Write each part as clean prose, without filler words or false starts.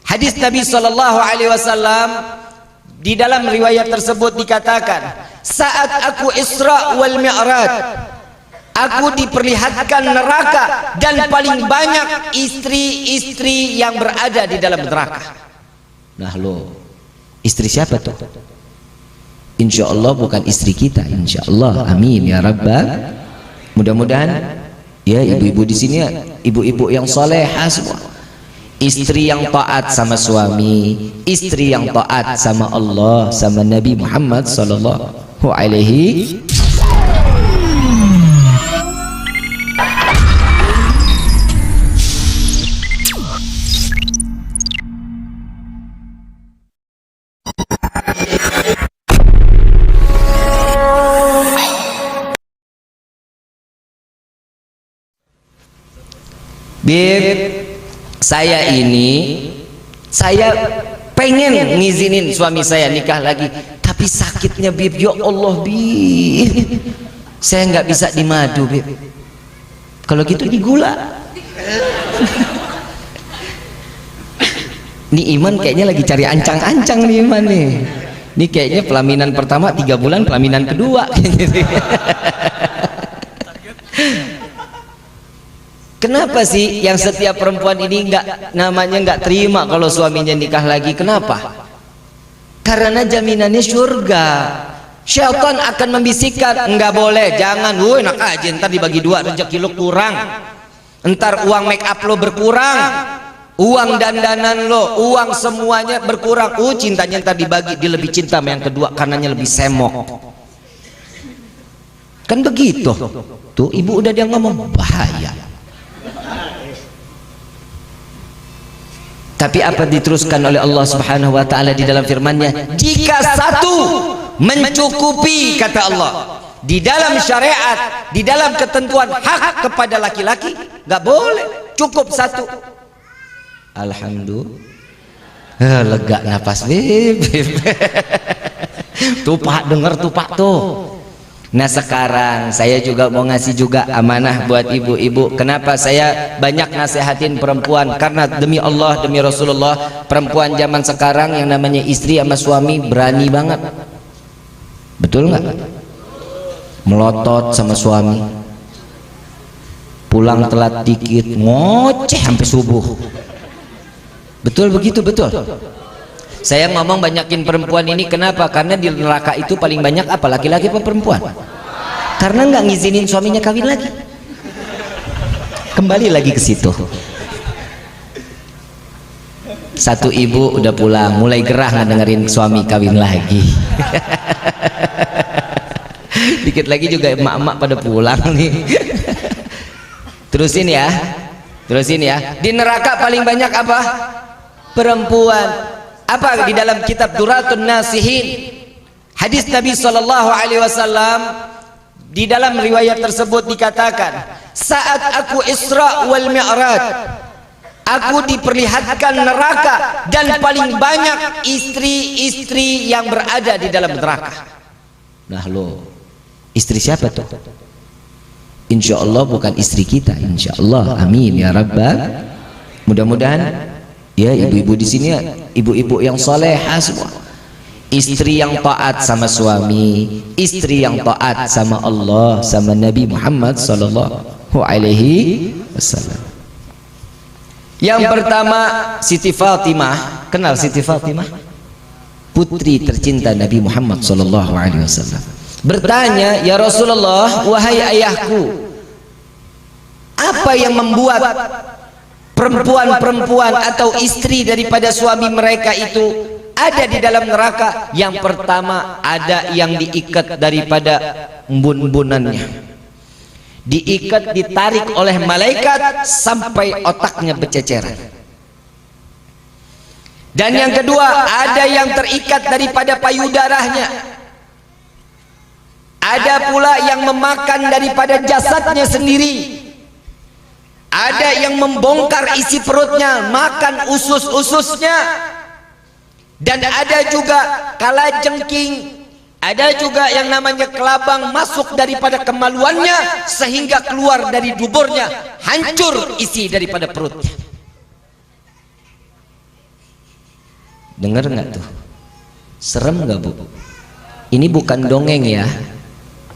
Hadis Nabi Shallallahu Alaihi Wasallam, di dalam riwayat tersebut dikatakan, saat aku Isra wal Mi'raj, aku diperlihatkan neraka dan paling banyak istri-istri yang berada di dalam neraka. Nah lo, istri siapa tuh? Insya Allah bukan istri kita, insya Allah, amin ya Rabbal. Mudah-mudahan ya ibu-ibu di sini, ibu-ibu yang solehah semua, istri yang taat sama suami, istri yang taat sama Allah, sama Nabi Muhammad sallallahu alaihi. Bib, saya pengen ngizinin suami saya nikah lagi, tapi sakitnya Bib, ya Allah Bib, saya nggak bisa dimadu Bib, kalau gitu digula. Nih Iman kayaknya lagi cari ancang-ancang nih Iman nih. Ini kayaknya pelaminan pertama 3 bulan, pelaminan kedua. Kenapa sih yang setiap perempuan ini nggak terima kalau suaminya nikah lagi? Kenapa? Karena jaminannya surga. Syaitan akan membisikkan, nggak boleh, jangan, woi enak aja, ntar dibagi 2, rezeki lo kurang, ntar uang make up lo berkurang, uang dandanan lo, uang semuanya berkurang, cintanya ntar dibagi, dia lebih cinta sama yang kedua karenanya lebih semok. Kan begitu tuh, ibu udah dia ngomong bahaya. Tapi apa diteruskan oleh Allah Subhanahu wa taala di dalam firman-Nya? Jika satu mencukupi, kata Allah, di dalam syariat, di dalam ketentuan hak kepada laki-laki, nggak boleh, cukup satu. Alhamdulillah, lega napas Bib. Tuh Pak, denger tuh Pak tuh. Nah sekarang saya juga mau ngasih juga amanah buat ibu-ibu. Kenapa saya banyak nasihatin perempuan? Karena demi Allah, demi Rasulullah, perempuan zaman sekarang yang namanya istri sama suami berani banget. Betul nggak? Melotot sama suami, pulang telat dikit ngoceh sampai subuh. Betul begitu? Betul. Saya ngomong banyakin perempuan ini kenapa? Karena di neraka itu paling banyak apa? Laki-laki apa perempuan? Karena nggak ngizinin suaminya kawin lagi. Kembali lagi ke situ. Satu ibu udah pulang, mulai gerah ngedengerin suami kawin lagi. Dikit lagi juga emak-emak pada pulang nih. Terusin ya, terusin ya. Di neraka paling banyak apa? Perempuan. Apa di dalam kitab Duratun Nasihin, hadis Nabi Shallallahu Alaihi Wasallam, di dalam riwayat tersebut dikatakan, saat aku Isra wal Mi'raj, aku diperlihatkan neraka dan paling banyak istri-istri yang berada di dalam neraka. Nah lo, istri siapa tuh? Insya Allah bukan istri kita, insya Allah, amin ya Rabbal. Mudah-mudahan ya ibu-ibu di sini, ibu-ibu yang solehah semua, istri yang taat sama suami, istri yang taat sama Allah, sama Nabi Muhammad sallallahu alaihi wasallam. Yang pertama Siti Fatimah. Kenal Siti Fatimah? Putri tercinta Nabi Muhammad sallallahu alaihi wasallam. Bertanya, ya Rasulullah, wahai ayahku, apa yang membuat perempuan-perempuan atau istri daripada suami mereka itu ada di dalam neraka? Yang pertama, ada yang diikat daripada embun-embunannya, diikat, ditarik oleh malaikat sampai otaknya berceceran. Dan yang kedua, ada yang terikat daripada payudaranya, ada pula yang memakan daripada jasadnya sendiri, ada yang membongkar isi perutnya, makan usus-ususnya, dan ada juga kalajengking, ada juga yang namanya kelabang masuk daripada kemaluannya sehingga keluar dari duburnya, hancur isi daripada perutnya. Dengar nggak tuh? Serem nggak Bu? Ini bukan dongeng ya,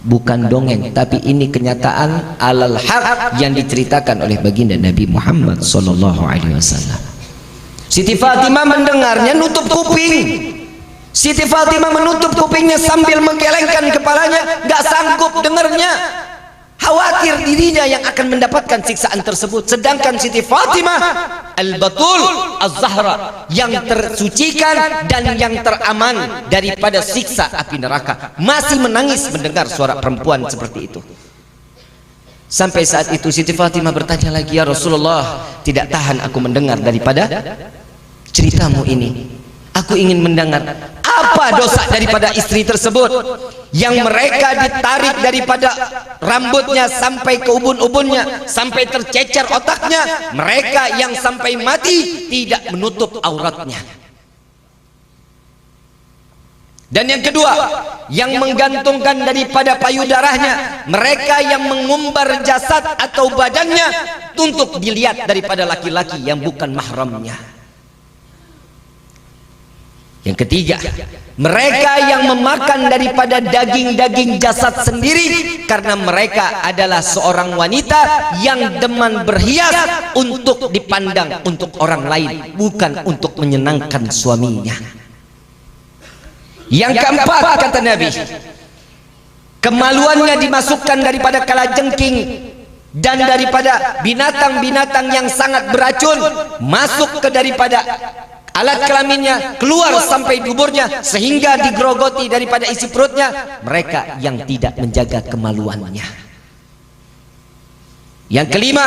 bukan dongeng, tapi ini kenyataan alal haq yang diceritakan oleh baginda Nabi Muhammad sallallahu alaihi wasallam. Siti Fatimah mendengarnya nutup kuping. Siti Fatimah menutup kupingnya sambil menggelengkan kepalanya, nggak sanggup dengarnya, khawatir dirinya yang akan mendapatkan siksaan tersebut. Sedangkan Siti Fatimah Al-Batul Az-Zahra yang tersucikan dan yang teraman daripada siksa api neraka masih menangis mendengar suara perempuan seperti itu. Sampai saat itu Siti Fatimah bertanya lagi, ya Rasulullah, tidak tahan aku mendengar daripada ceritamu ini. Aku ingin mendengar apa dosa daripada istri tersebut yang mereka ditarik daripada rambutnya sampai ke ubun-ubunnya, sampai tercecer otaknya, mereka yang sampai mati tidak menutup auratnya. Dan yang kedua, yang menggantungkan daripada payudaranya, mereka yang mengumbar jasad atau badannya untuk dilihat daripada laki-laki yang bukan mahramnya. Yang ketiga, mereka yang memakan daripada daging-daging jasad sendiri karena mereka adalah seorang wanita yang demen berhias untuk dipandang untuk orang lain, bukan untuk menyenangkan suaminya. Yang keempat, kata Nabi, kemaluannya dimasukkan daripada kalajengking dan daripada binatang-binatang yang sangat beracun masuk ke daripada alat kelaminnya, keluar sampai duburnya sehingga digerogoti daripada isi perutnya. Mereka yang tidak menjaga kemaluannya. Yang kelima,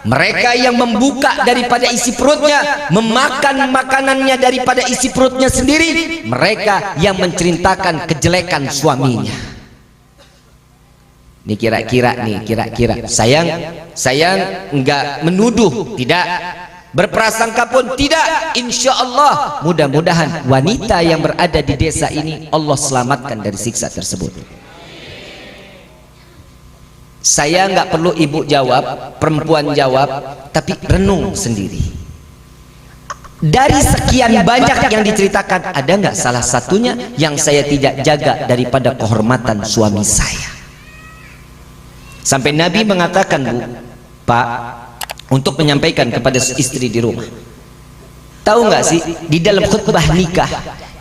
mereka yang membuka daripada isi perutnya, memakan makanannya daripada isi perutnya sendiri. Mereka yang menceritakan kejelekan suaminya. Ini kira-kira saya enggak menuduh, tidak berprasangka pun tidak. Insya Allah mudah-mudahan wanita yang berada di desa ini Allah selamatkan dari siksa tersebut. Saya nggak perlu ibu jawab, perempuan jawab, tapi renung sendiri. Dari sekian banyak yang diceritakan, ada nggak salah satunya yang saya tidak jaga daripada kehormatan suami saya? Sampai Nabi mengatakan, Bu, Pak, untuk menyampaikan kepada istri di rumah, tahu nggak sih di dalam khutbah nikah,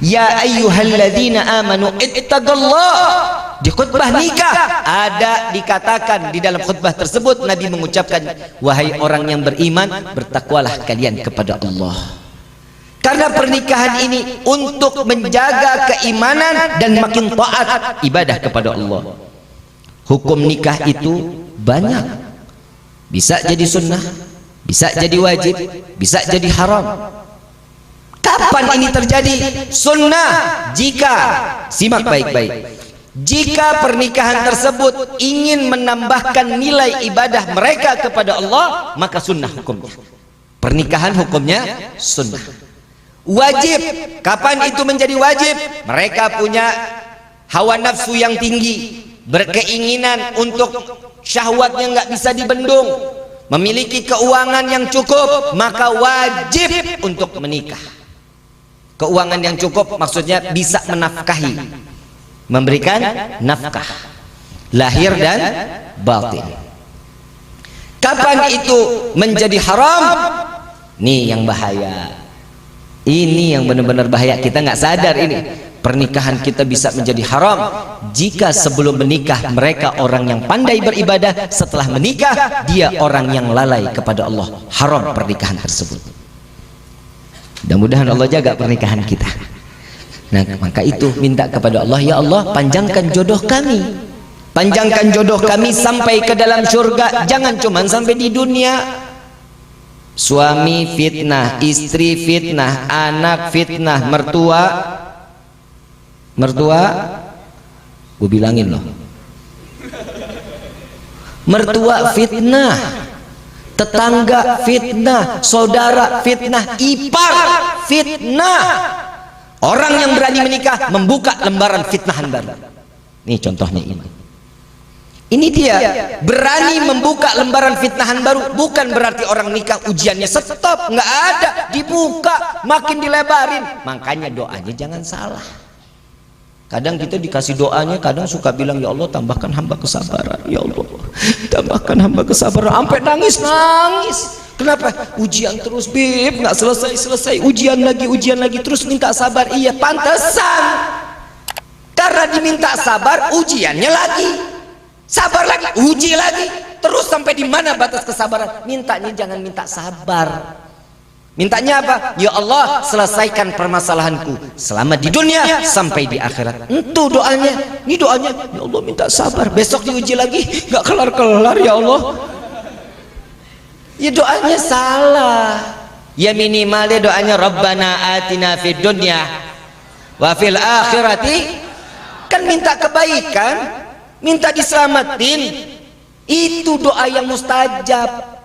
ya ayyuhalladzina amanu ittaqullah, di khutbah nikah ada dikatakan di dalam khutbah tersebut Nabi mengucapkan, wahai orang yang beriman, bertakwalah kalian kepada Allah. Karena pernikahan ini untuk menjaga keimanan dan makin taat ibadah kepada Allah. Hukum nikah itu banyak, bisa jadi sunnah, bisa jadi wajib, bisa jadi haram. Kapan ini terjadi? Sunnah jika, simak baik-baik, jika pernikahan tersebut ingin menambahkan nilai ibadah mereka kepada Allah, maka sunnah hukumnya. Pernikahan hukumnya sunnah. Wajib, kapan itu menjadi wajib? Mereka punya hawa nafsu yang tinggi, berkeinginan untuk syahwatnya nggak bisa dibendung, memiliki keuangan yang cukup, maka wajib untuk menikah. Keuangan yang cukup maksudnya bisa menafkahi, memberikan nafkah lahir dan batin. Kapan itu menjadi haram? Nih yang bahaya, ini yang benar-benar bahaya. Kita nggak sadar ini. Pernikahan kita bisa menjadi haram jika sebelum menikah mereka orang yang pandai beribadah, setelah menikah dia orang yang lalai kepada Allah. Haram pernikahan tersebut. Mudah-mudahan Allah jaga pernikahan kita. Nah, maka itu minta kepada Allah, ya Allah, panjangkan jodoh kami, panjangkan jodoh kami sampai ke dalam surga, jangan cuma sampai di dunia. Suami fitnah, istri fitnah, anak fitnah, mertua gue bilangin loh, mertua fitnah, tetangga fitnah, saudara fitnah, ipar fitnah. Orang yang berani menikah membuka lembaran fitnahan baru. Ini contohnya ini. Ini dia, berani membuka lembaran fitnahan baru. Bukan berarti orang nikah ujiannya stop, nggak ada, dibuka, makin dilebarin. Makanya doanya jangan salah. Kadang kita dikasih doanya, kadang suka bilang, ya Allah tambahkan hamba kesabaran, ya Allah tambahkan hamba kesabaran, sampai nangis. Kenapa? Ujian terus, Bib, nggak selesai, ujian lagi, terus minta sabar. Iya, pantesan, karena diminta sabar, ujiannya lagi. Sabar lagi, uji lagi, terus sampai di mana batas kesabaran? Mintanya jangan minta sabar. Mintanya apa? Ya Allah, selesaikan permasalahanku selama di dunia sampai di akhirat. Itu doanya. Ini doanya, ya Allah minta sabar, besok diuji lagi, nggak kelar-kelar ya Allah. Ya doanya salah. Ya minimalnya doanya Rabbana atina fid dunya wa fil akhirati. Kan minta kebaikan, minta diselamatin, itu doa yang mustajab.